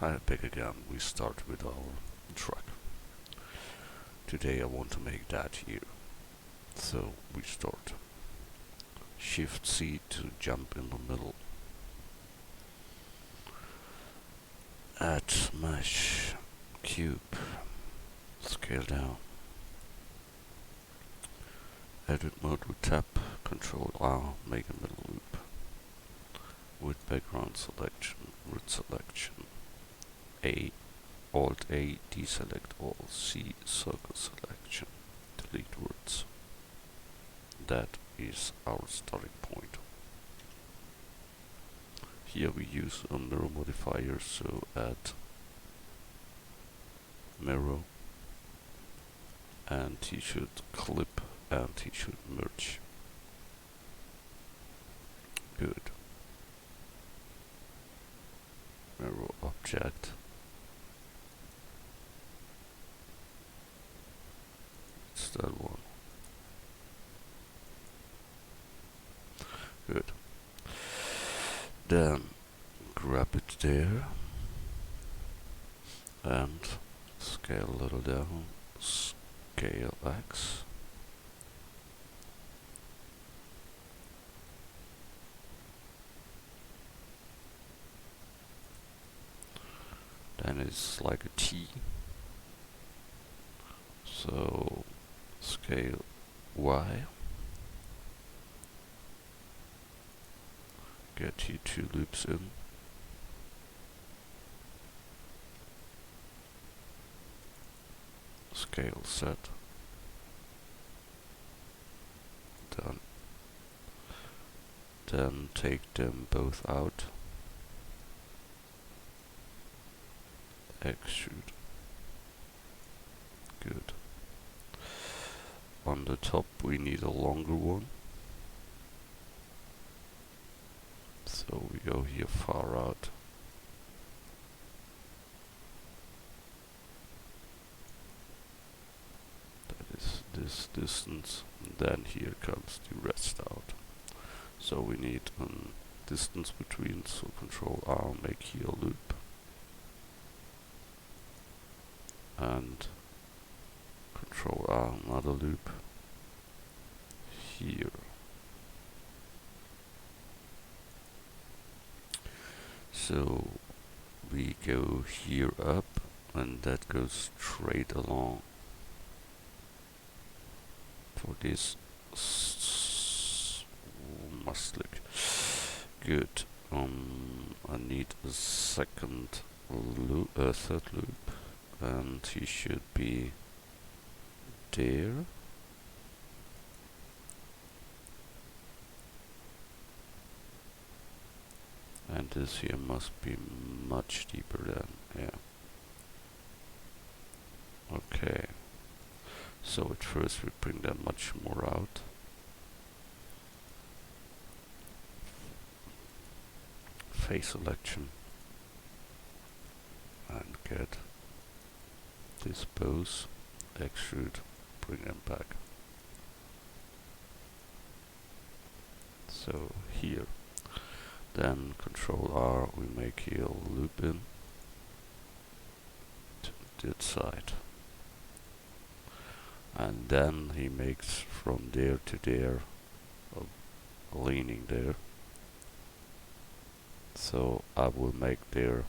Hi, back again. We start with our truck. Today I want to make that here. So we start. Shift C to jump in the middle. Add mesh. Cube. Scale down. Edit mode with tab. Control R. Make a middle loop. With background selection. Root selection. A. Alt A. Deselect all. C. Circle selection. Delete words. That is our starting point. Here we use a mirror modifier, so add mirror, and he should clip and he should merge. Good. Mirror object. It's that one. Good. Then grab it there and scale a little down. Scale X. Then it's like a T. So scale Y. Get you 2 loops in. Scale set. Done. Then take them both out. Extrude. Good. On the top we need a longer one. So we go here far out. That is this distance. And then here comes the rest out. So we need a distance between, so Control R, make here a loop. And Control R, another loop. Here. So we go here up, and that goes straight along. For this must look good. I need a second loop, third loop, and he should be there. And this here must be much deeper than, yeah. Okay. So at first we bring that much more out. Face selection. And get this both, extrude, bring them back. So here. Then Control R, we make here a loop in to that side. And then he makes from there to there, a leaning there. So I will make there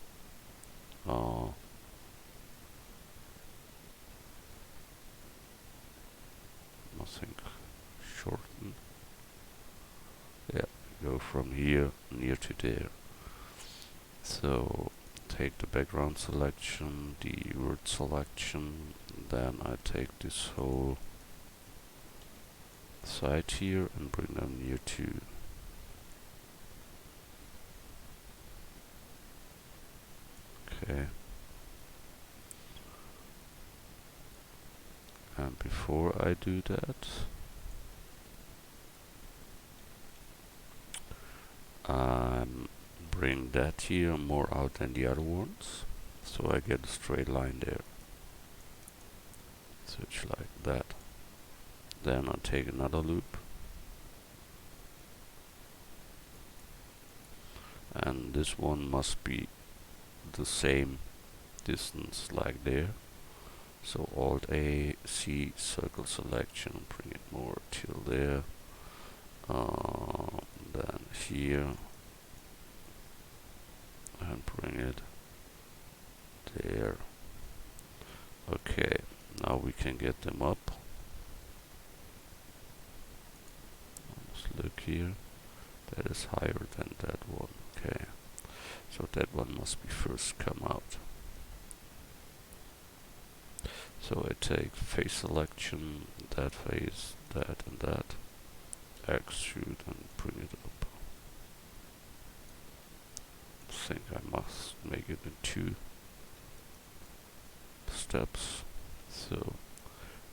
nothing shorten. Yeah, go from here near to there. So take the background selection, the word selection, then I take this whole side here and bring them near to. Okay. And before I do that, bring that here more out than the other ones, so I get a straight line there. So it's like that. Then I'll take another loop, and this one must be the same distance like there. So Alt A, C, circle selection, bring it more till there. Then here, and bring it there. Okay, now we can get them up. Let's look here. That is higher than that one. Okay, so that one must be first come out. So I take face selection, that face, that and that, extrude and bring it up. I think I must make it in 2 steps. So,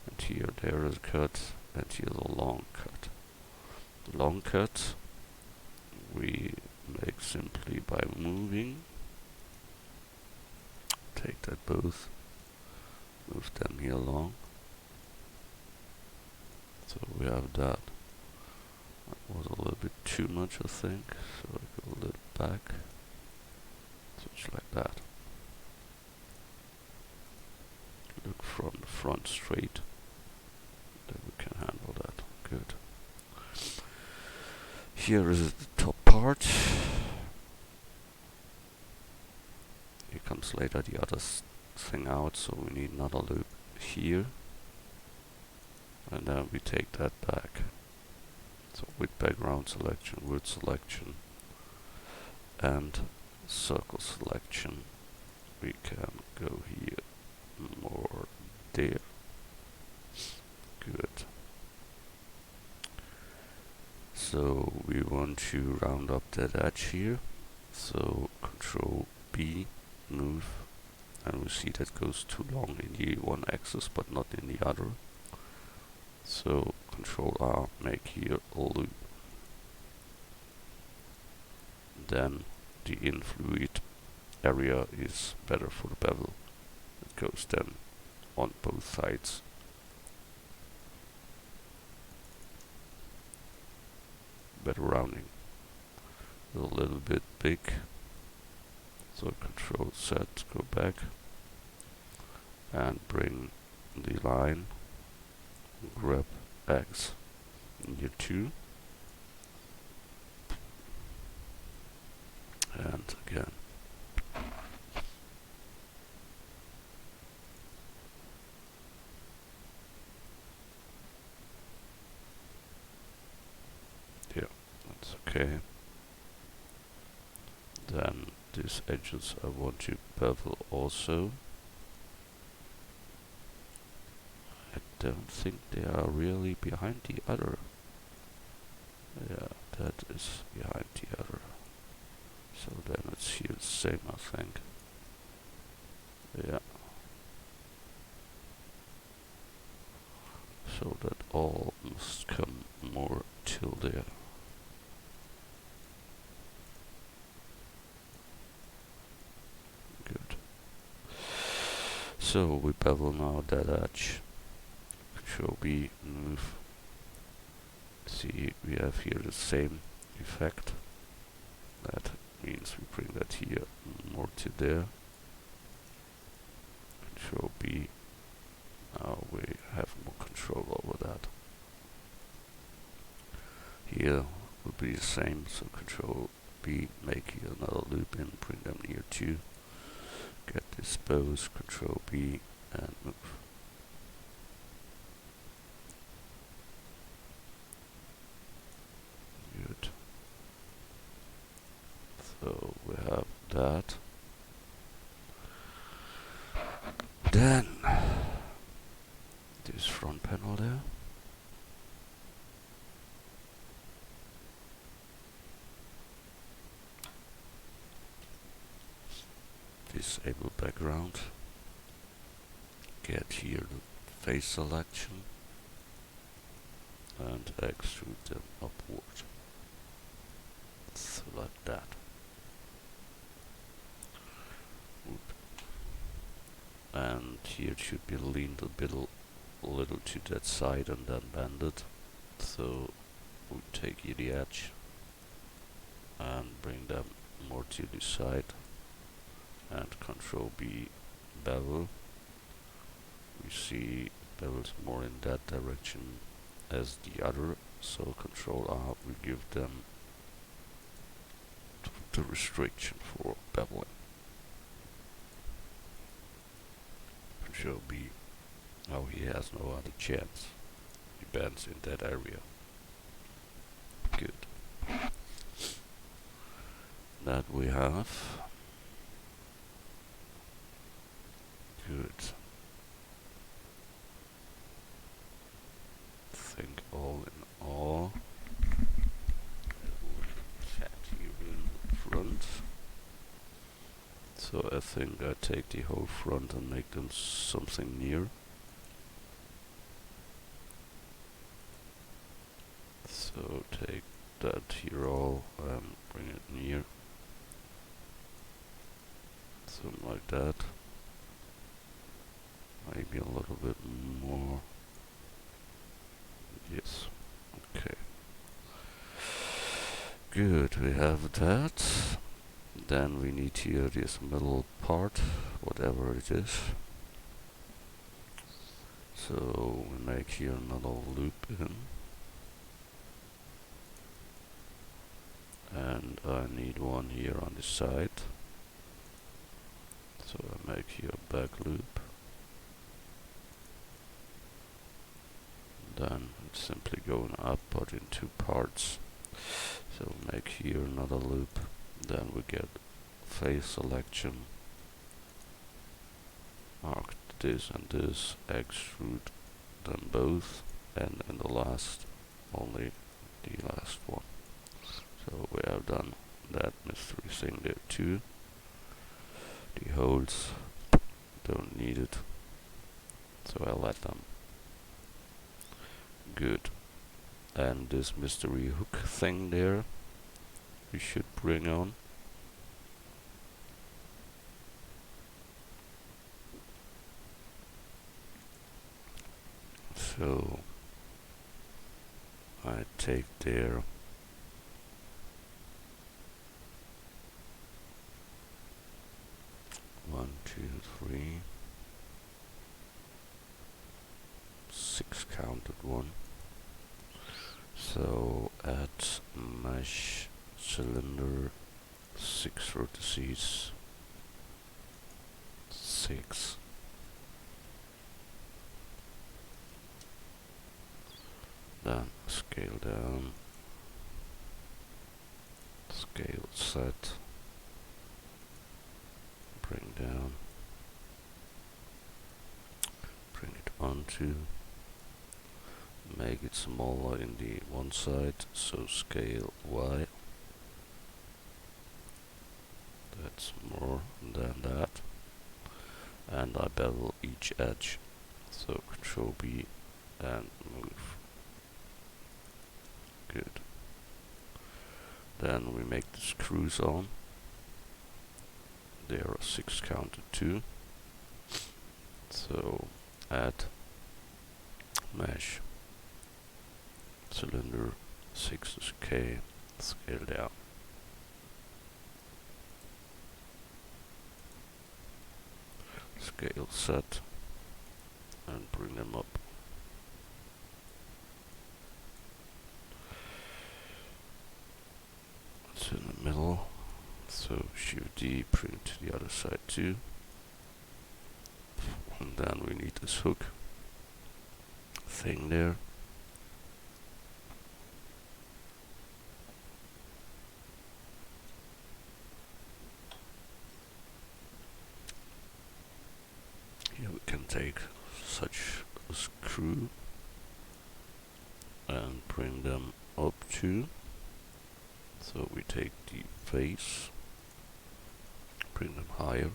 and here there is a cut, and here the long cut. The long cut we make simply by moving. Take that both, move them here along. So we have that. That was a little bit too much, I think. So I go a little back. Switch like that. Look from the front straight. Then we can handle that. Good. Here is the top part. Here comes later the other thing out, so we need another loop here. And then we take that back. So with background selection, word selection, and circle selection, we can go here more there. Good. So we want to round up that edge here. So Control B, move, and we see that goes too long in the one axis but not in the other. So Control R, make here a loop. Then the influid area is better for the bevel. It goes then on both sides. Better rounding. A little bit big. So Control Z, go back and bring the line. Grab X in here 2. And again. Yeah, that's okay. Then these edges I want to bevel also. I don't think they are really behind the other. Yeah, that is behind the other. So then it's here the same, I think. Yeah. So that all must come more till there. Good. So we bevel now that edge. Control B, move. See, we have here the same effect. That means we bring that here more to there. Control B. Now we have more control over that. Here will be the same, so Control B, make here another loop in, bring them near 2. Get this both, Control B and move. Good. So we have that. Then this front panel there. Disable background. Get here the face selection and extrude them upward. So like that. And here it should be leaned a little to that side and then bend it. So we take here the edge and bring them more to the side and Control B bevel. We see bevel's more in that direction as the other, so Control R will give them the restriction for beveling. Control B. Oh, he has no other chance. He bends in that area. Good. That we have. Good. I think all in all, chat here in front. So I think I take the whole front and make them something near. So take that here all and bring it near. Something like that. Maybe a little bit more. Yes. Okay. Good, we have that. Then we need here this middle part, whatever it is. So we make here another loop in. And I need one here on the side. So I make here a back loop. Then it's simply going up, but in two parts. So make here another loop. Then we get face selection. Mark this and this, extrude them both, and in the last, only the last one. So we have done that mystery thing there too. The holes don't need it, so I let them. Good. And this mystery hook thing there, we should bring on. So I take there one, two, three, 6 counted one. So at mesh cylinder 6 vertices, 6. Then scale down, scale set, bring down, bring it onto, make it smaller in the one side, so scale Y. That's more than that. And I bevel each edge, so Control B and move. Good. Then we make the screws on. There are 6 counted too. So add mesh cylinder 6 is K, scale down. Scale set and bring them up. It's in the middle, so Shift D, bring it to the other side too. And then we need this hook thing there. Here we can take such a screw and bring them up too. So we take the face, bring them higher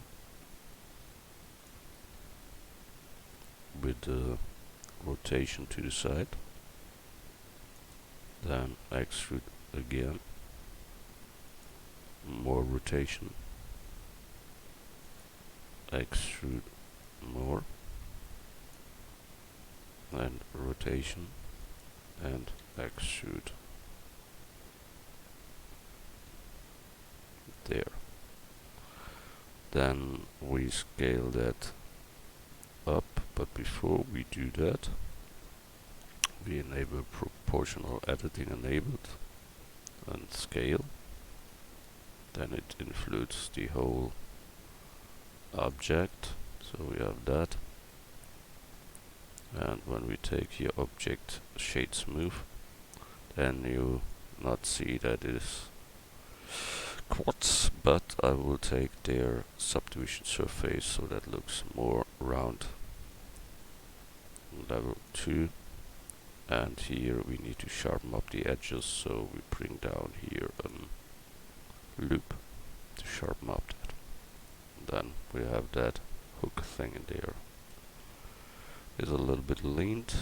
with the rotation to the side, then extrude again, more rotation, extrude more, and rotation, and extrude. There. Then we scale that up, but before we do that, we enable proportional editing enabled and scale. Then it influences the whole object, so we have that. And when we take here object shade smooth, then you not see that it is quads, but I will take their subdivision surface so that looks more round. Level 2, and here we need to sharpen up the edges, so we bring down here a loop to sharpen up that. Then we have that hook thing in there. It's a little bit leaned,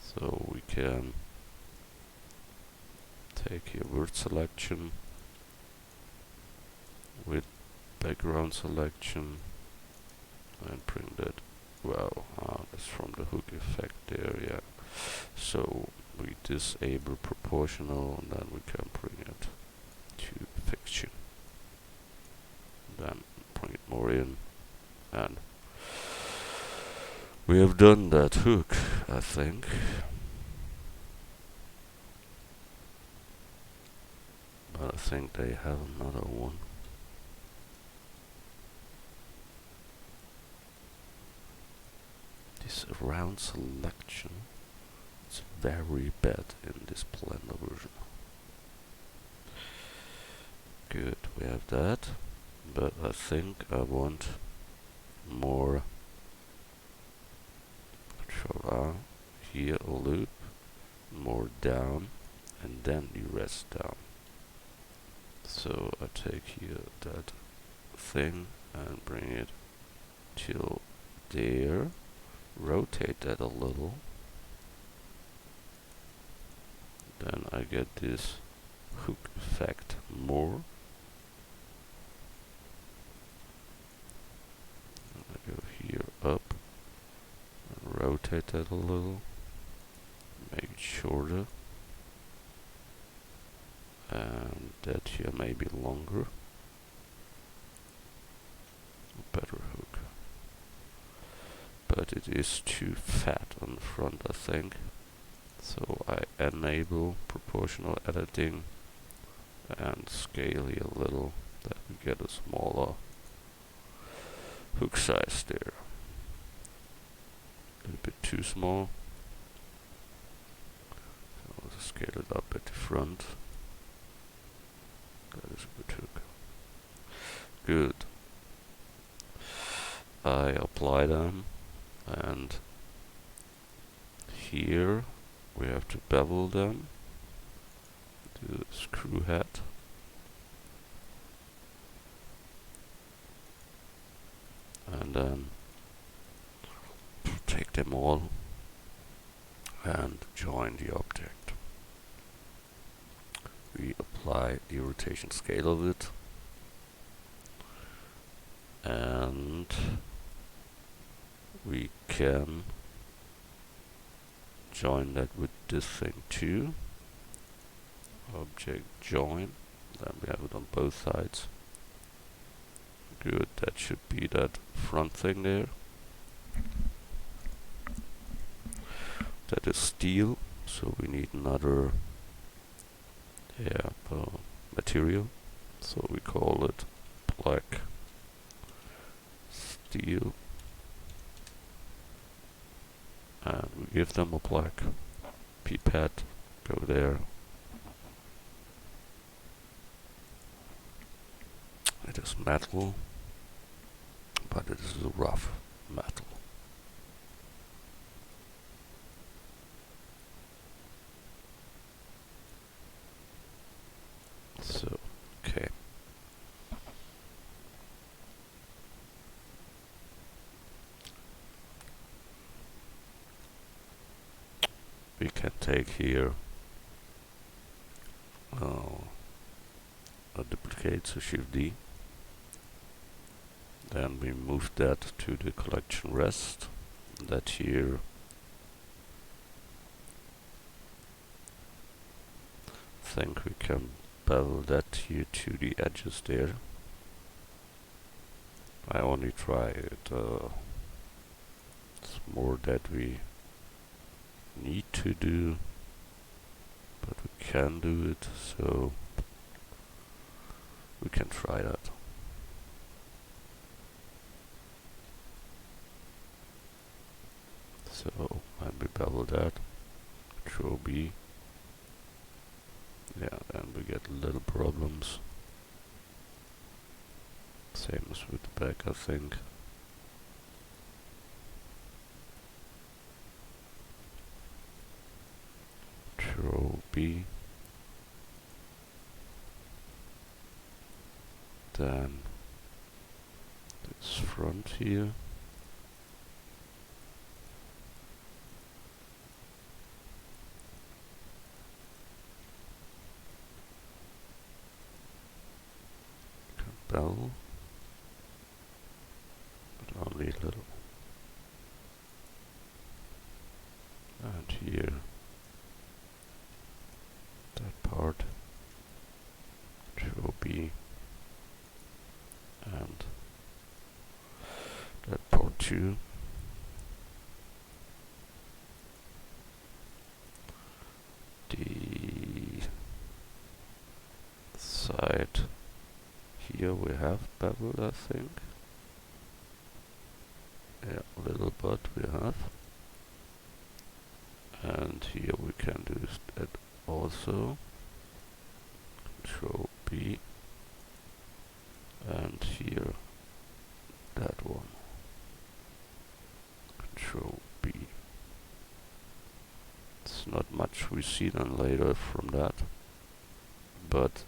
so we can take here word selection with background selection and bring that. Well, that's from the hook effect there, yeah. So we disable proportional, and then we can bring it to fiction. Then bring it more in, and we have done that hook, I think. But I think they have another one. This round selection is very bad in this Blender version. Good, we have that, but I think I want more. Control R, here a loop, more down, and then the rest down. So I take here that thing and bring it till there. Rotate that a little, then I get this hook effect more. And I go here up and rotate that a little, make it shorter, and that here may be longer. A better hook. But it is too fat on the front, I think. So I enable proportional editing and scale here a little, that we get a smaller hook size there. A little bit too small. So I'll scale it up at the front. That is a good hook. Good. I apply them. And here we have to bevel them, do the screw head, and then take them all and join the object. We apply the rotation scale of it, and we can join that with this thing too. Object join, then we have it on both sides. Good, that should be that front thing there. That is steel, so we need another material. So we call it black steel. And we give them a black pipette, go there. It is metal, but it is a rough metal. So, okay. We can take here a duplicate, so Shift D. Then we move that to the collection rest. That here I think we can bevel that here to the edges there. I only try it. It's more that we need to do, but we can do it, so we can try that. So when we bevel that, Control B, yeah, then we get little problems. Same as with the back, I think. Control B. Then this front here. Bevel. But only a little. And here. That part. Control B. And that part too. The side here we have beveled, I think. Yeah, a little but we have. And here we can do that also. Control B. And here that one. Control B. It's not much we see then later from that, but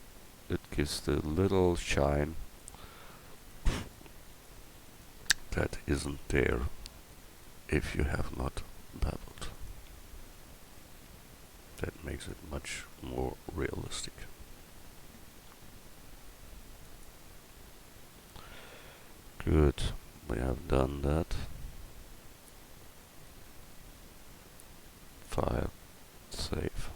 it gives the little shine that isn't there if you have not beveled. That makes it much more realistic. Good, we have done that. File, save.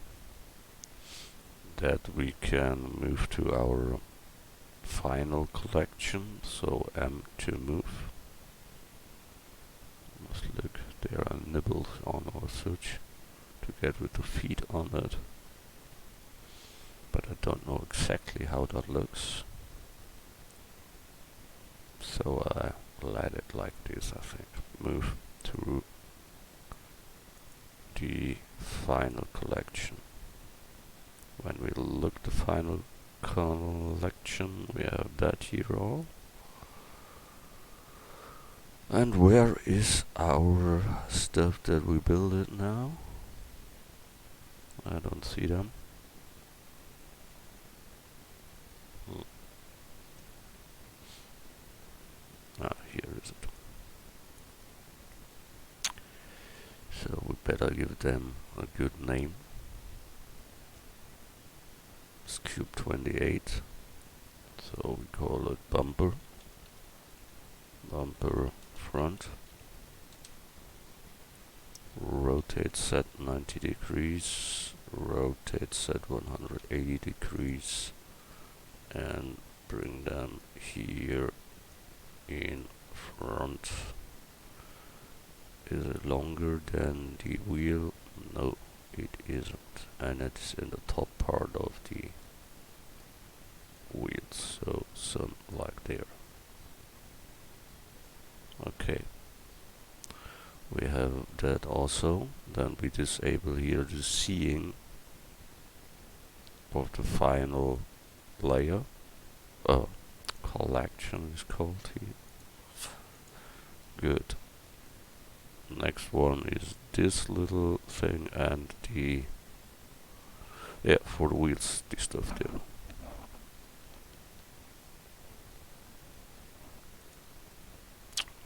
That we can move to our final collection, so M to move. Must look, there are nibbles on or such to get with the feet on it, but I don't know exactly how that looks, so I let it like this, I think. Move to the final collection. When we look the final collection, we have that here all. And where is our stuff that we build it now? I don't see them. Ah, here is it. So we better give them a good name. It's Cube 28. So we call it bumper. Bumper front. Rotate set 90 degrees. Rotate set 180 degrees. And bring them here in front. Is it longer than the wheel? No, it isn't, and it's in the top part of the wheel, so some like there. Okay, we have that also. Then we disable here the seeing of the final layer. Collection is called here. Good. Next one is this little thing and the, yeah, for the wheels, the stuff there.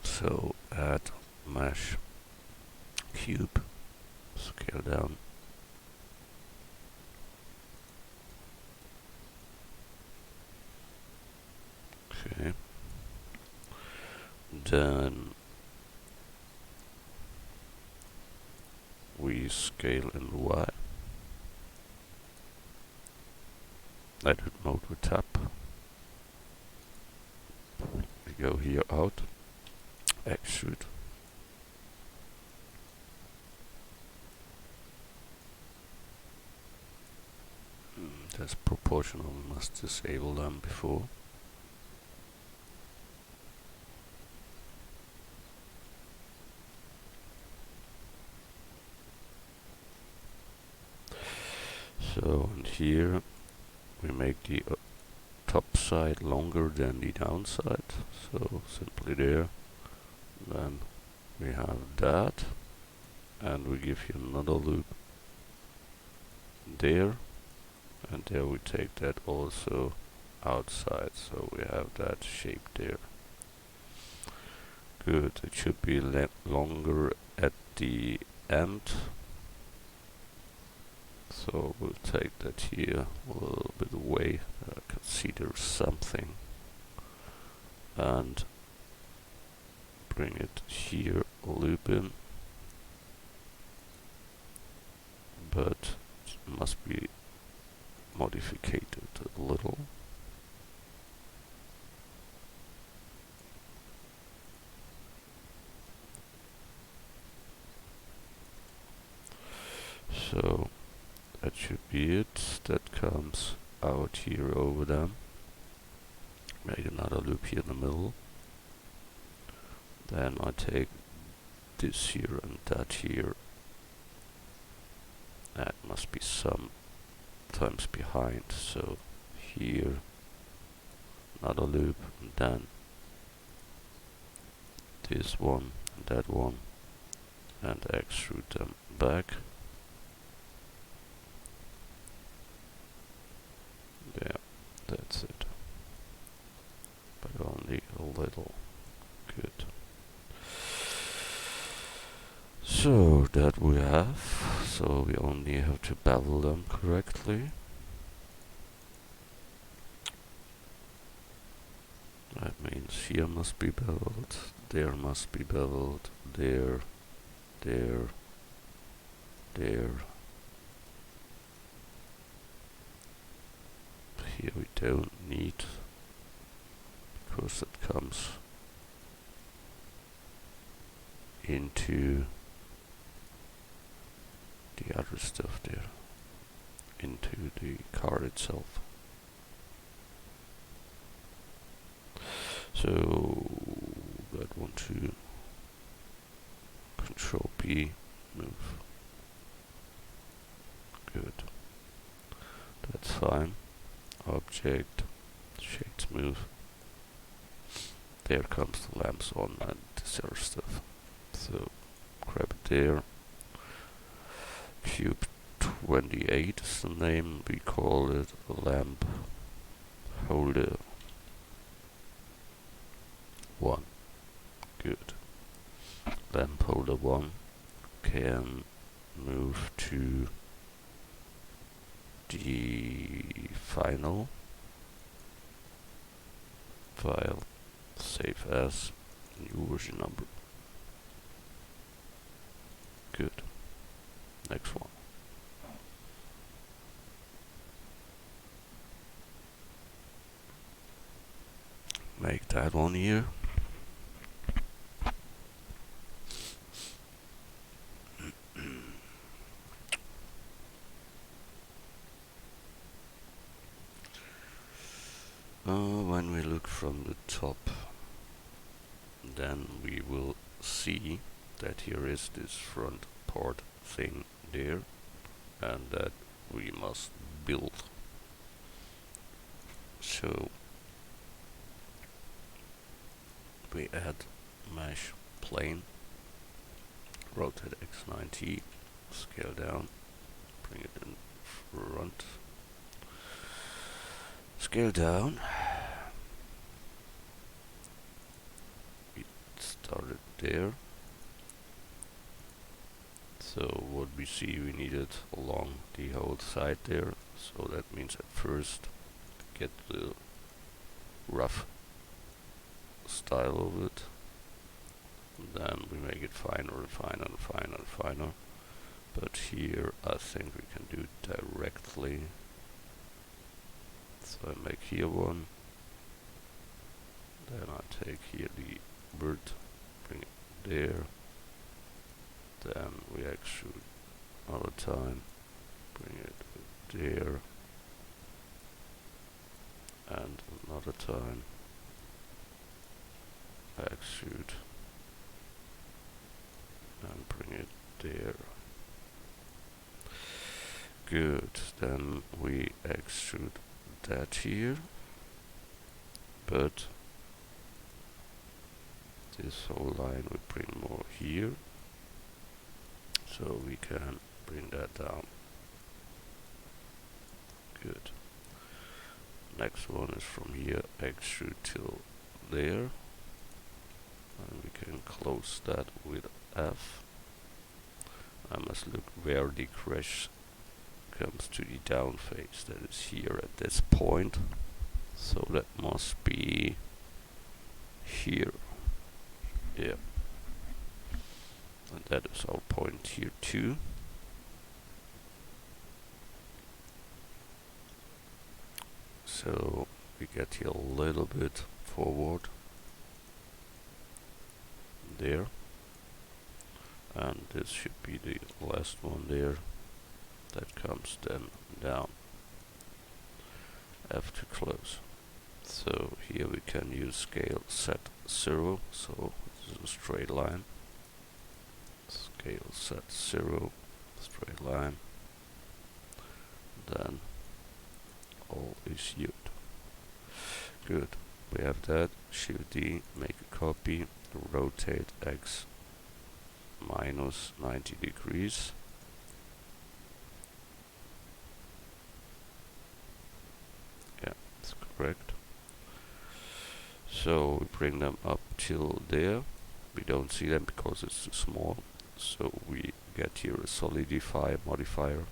So add mesh cube, scale down. Okay. Then we scale in Y. Edit mode with tab. We go here out, extrude. That's proportional, we must disable them before. So, and here we make the top side longer than the downside, so simply there. Then we have that, and we give you another loop there, and there we take that also outside, so we have that shape there. Good, it should be longer at the end, so we'll take that here a little bit away. I can see there's something, and bring it here, loop in, but it must be modified a little. So that should be it. That comes out here over them. Make another loop here in the middle. Then I take this here and that here. That must be sometimes behind, so here another loop, and then this one and that one, and extrude them back. Yeah, that's it, but only a little. Good. So that we have, so we only have to bevel them correctly. That means here must be beveled, there must be beveled, there, there, there. Here we don't need, because it comes into the other stuff there, into the card itself. So that one to Control P, move. Good. That's fine. Object, shade smooth. There comes the lamps on and this other stuff. So grab it there. Cube 28 is the name. We call it lamp holder 1. Good. Lamp holder 1 can move to the final file, save as, new version number. Good. Next one. Make that one here. When we look from the top, then we will see that here is this front part thing there, and that we must build. So we add mesh plane, rotate x90, scale down, bring it in front, scale down. We started there. So what we see, we need it along the whole side there. So that means at first get the rough style of it. And then we make it finer and finer and finer and finer. But here I think we can do it directly. So I make here one, Then I take here the bird, bring it there. Then we extrude another time, bring it there, and another time, extrude, and bring it there. Good, then we extrude that here, but this whole line we bring more here, so we can bring that down. Good. Next one is from here, extrude till there, and we can close that with F. I must look where the crash comes to the down face, that is here at this point, so that must be here. Yeah, and that is our point here too. So we get here a little bit forward there, and this should be the last one there that comes then down. F to close. So here we can use scale set 0, so this is a straight line. Scale set 0, straight line. Then all is used. Good. We have that. Shift D, make a copy, rotate X minus 90 degrees. Yeah, that's correct. So we bring them up till there. We don't see them because it's too small. So we get here a solidify modifier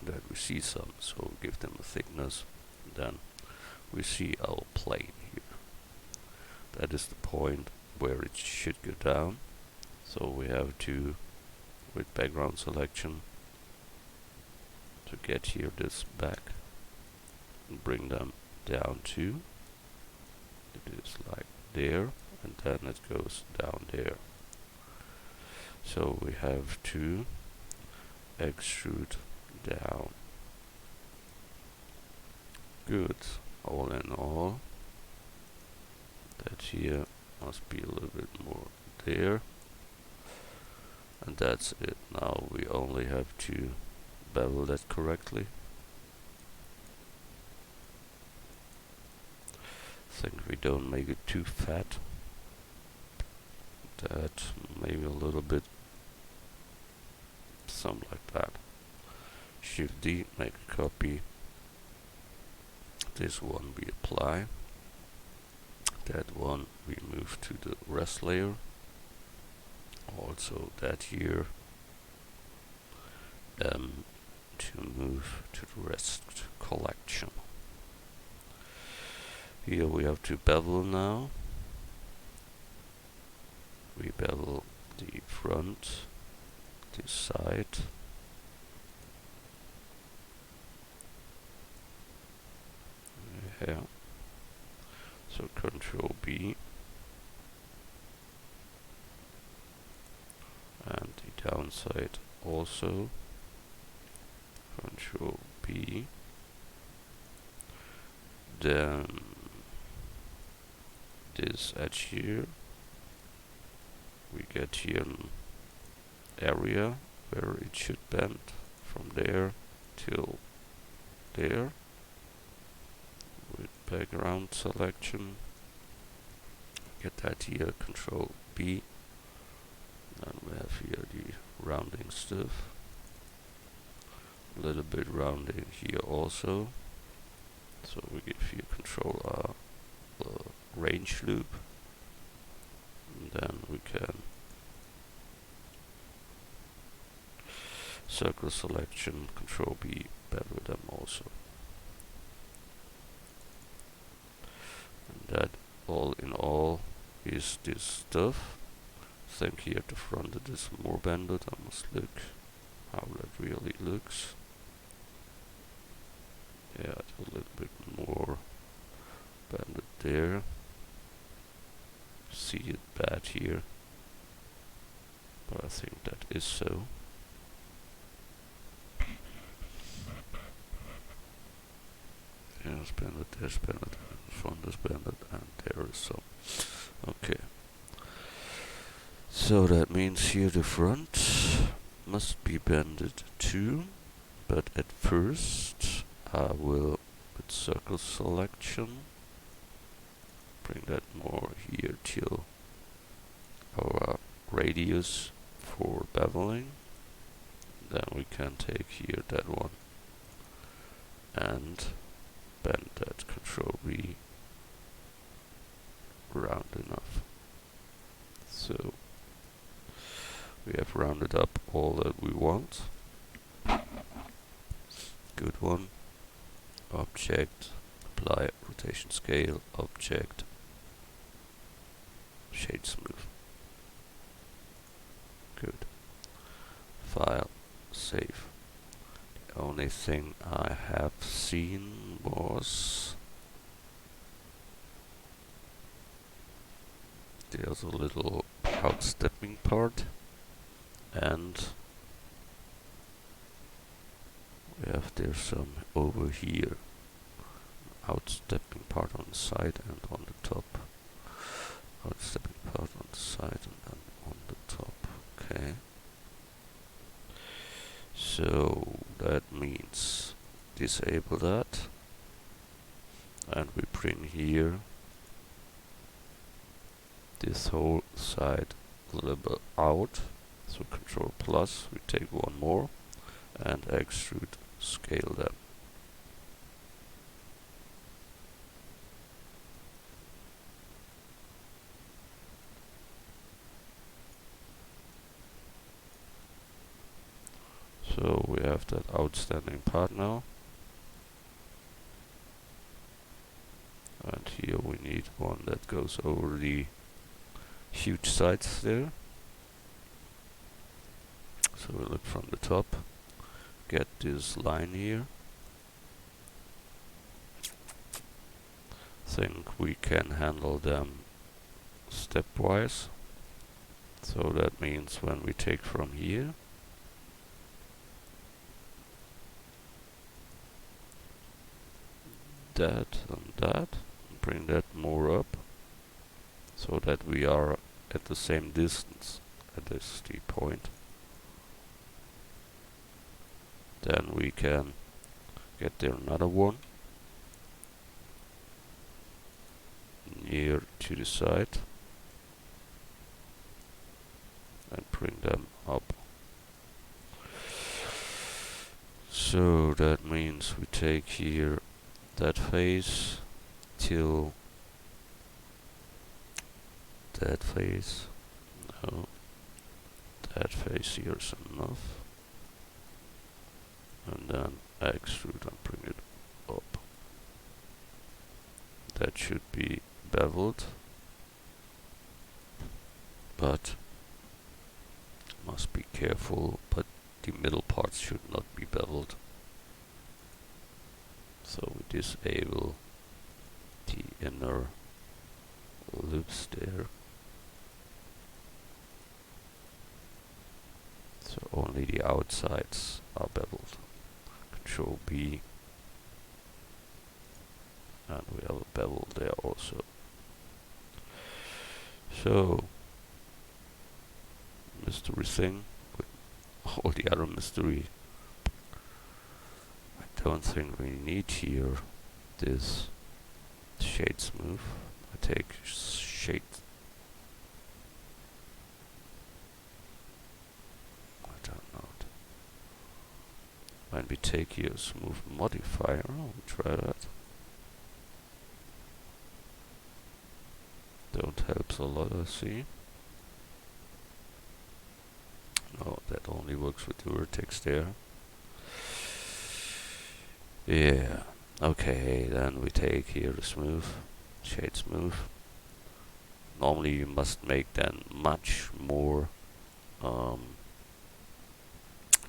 that we see some. So we give them a thickness. Then we see our plane here. That is the point where it should go down. So we have to, with background selection, to get here this back and bring them down to, it is like there, and then it goes down there. So we have to extrude down. Good. All in all, that here must be a little bit more there, and that's it. Now we only have to bevel that correctly. Think we don't make it too fat. That maybe a little bit, something like that. Shift D, make a copy. This one we apply. That one we move to the rest layer. Also that here to move to the rest collection. Here we have to bevel now. We bevel the front, this side. Yeah. So Control B, and the downside also. Control B. Then this edge here, we get here an area where it should bend from there till there. With background selection, get that here, Control B, and we have here the rounding stuff, a little bit rounding here also, so we give here Control range loop, and then we can circle selection, Control B, bevel them also. That all in all is this stuff. I think here at the front it is more bended. I must look how that really looks. Yeah, it's a little bit more bended there. see it bad here, but I think that is so. Here's banded, there's banded, in front is banded, and there is some. Okay. So that means here the front must be banded too, but at first I will with circle selection bring that more here till our radius for beveling. Then we can take here that one and bend that, Control V, round enough. So we have rounded up all that we want. Good one. Object, apply rotation scale, object, shade smooth. Good. File, save. The only thing I have seen was there's a little outstepping part, and we have there some over here outstepping part on the side and on the top. Outstepping part on the side and then on the top. Okay. So that means disable that, and we bring here this whole side a little bit out. So Control plus, we take one more and extrude scale them. So we have that outstanding part now. And here we need one that goes over the huge sides there. So we look from the top, get this line here. Think we can handle them stepwise. So that means when we take from here, that and that, bring that more up, so that we are at the same distance at this D point. Then we can get there another one near to the side and bring them up. So that means we take here that face till that face. No, that face here is enough. And then extrude and bring it up. That should be beveled, but must be careful, but the middle parts should not be beveled. So we disable the inner loops there. So only the outsides are beveled. Control B, and we have a bevel there also. So mystery thing with all the other mystery. I don't think we need here this shade smooth. I take shade. I don't know. When we take here a smooth modifier, we try that. Don't help a lot, I see. No, that only works with the vertex there. Yeah, okay, then we take here the smooth, shade smooth. Normally you must make then much more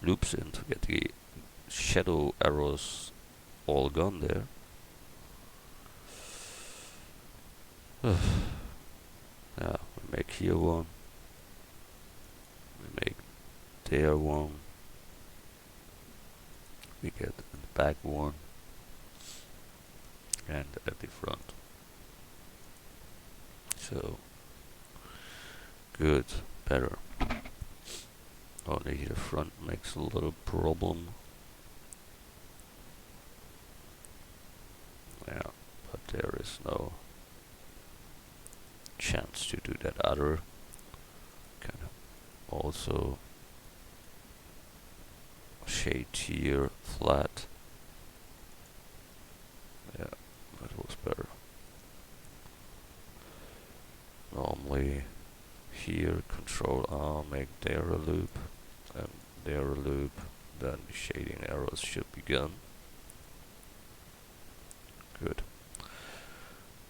loops in to get the shadow arrows all gone there. We make here one, we make there one, we get the back one, and at the front. So good, better. Only the front makes a little problem. Yeah, but there is no chance to do that other. Can also shade here flat. Yeah, that was better. Normally here Control R, make there a loop, and there a loop, then the shading arrows should begin. Good.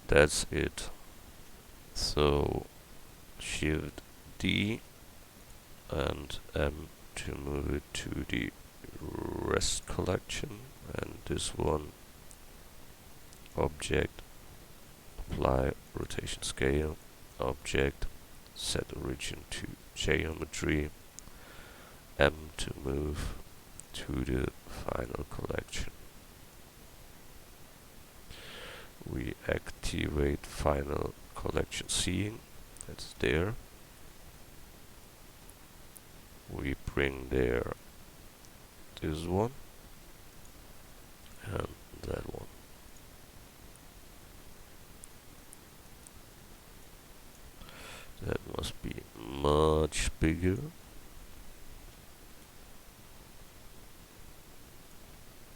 That's it. So Shift D and M to move it to the rest collection, and this one object, apply rotation scale, object, set origin to geometry, M to move to the final collection. We activate final collection seeing, that's there. We bring there this one and that one. That must be much bigger.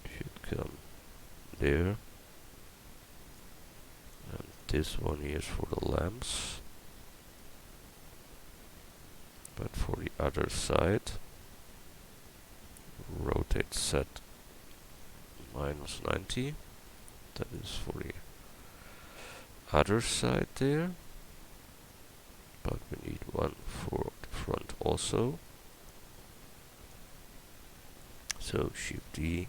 Should come there. And this one here is for the lamps. But for the other side, rotate set -90. That is for the other side there. But we need one for the front also. So Shift D,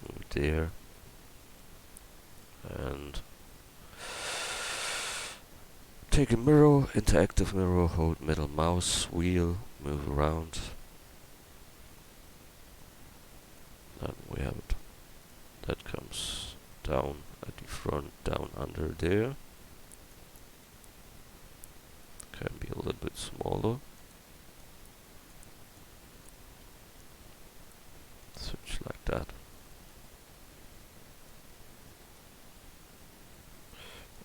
move it there, and take a mirror, interactive mirror, hold middle mouse wheel, move around, and we have it. That comes down at the front, down under there. Can be a little bit smaller. Such like that.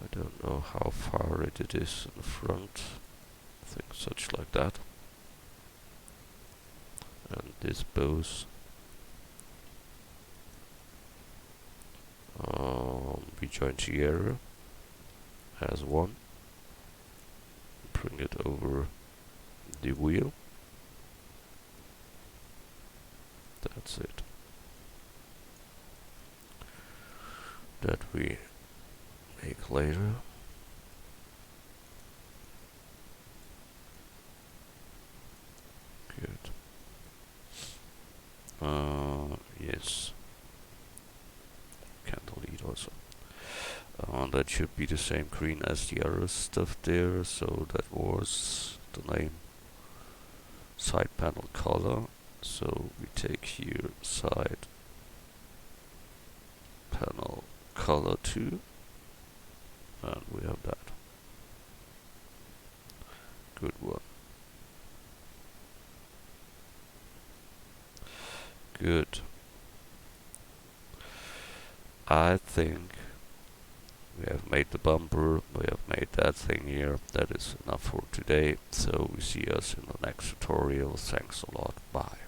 I don't know how far it is in the front. I think such like that. And this bows rejoin the area as one. Bring it over the wheel. That's it. That we make later. Good. Yes. Can delete also. That should be the same green as the other stuff there, so that was the name. Side panel color, so we take here side panel color 2, and we have that. Good one. Good. I think we have made the bumper, we have made that thing here. That is enough for today, so we see us in the next tutorial. Thanks a lot, bye.